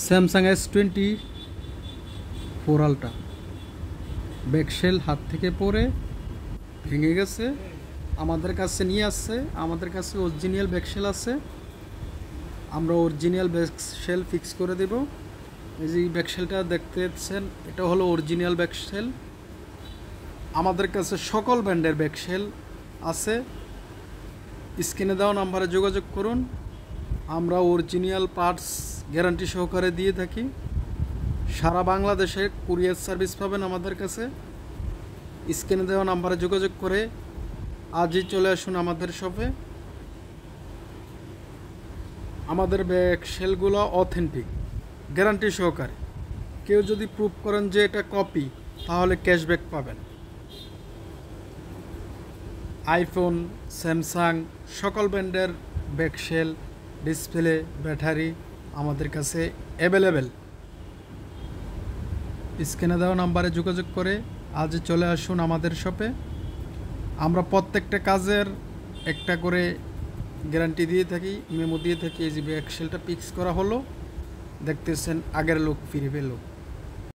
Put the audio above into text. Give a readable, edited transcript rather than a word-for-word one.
Samsung S20 4 ultra back shell হাত থেকে পড়ে ভেঙে গেছে। আমাদের কাছে নিয়ে আসছে, আমাদের কাছে অরিজিনাল ব্যাকশেল আছে। আমরা অরিজিনাল ব্যাকশেল ফিক্স করে দেব। এই যে ব্যাকশেলটা দেখতে পাচ্ছেন, এটা হলো অরিজিনাল ব্যাকশেল। আমাদের কাছে সকল ব্র্যান্ডের ব্যাকশেল আছে। স্ক্রিনে দেওয়া নাম্বারে যোগাযোগ করুন। আমরা অরিজিনাল পার্টস গ্যারান্টি সহকারে দিয়ে থাকি। সারা বাংলাদেশে কুরিয়ার সার্ভিস পাবেন আমাদের কাছে। স্ক্রিনে দেওয়া নাম্বারে যোগাযোগ করে আজই চলে আসুন আমাদের শপে। আমাদের ব্যাকশেলগুলো অথেন্টিক, গ্যারান্টি সহকারে। কেউ যদি প্রুভ করেন যে এটা কপি, তাহলে ক্যাশব্যাক পাবেন। আইফোন, স্যামসাং সকল ব্র্যান্ডের ব্যাকশেল, ডিসপ্লে, ব্যাটারি আমাদের কাছে অ্যাভেলেবেল। স্ক্রিনে দেওয়া নাম্বারে যোগাযোগ করে আজই চলে আসুন আমাদের শপে। আমরা প্রত্যেকটা কাজের একটা করে গ্যারান্টি দিয়ে থাকি, মেমো দিয়ে থাকি। এই যে ব্যাকশেলটা ফিক্স করা হলো, দেখতেছেন আগের লোক ফিরে পেল।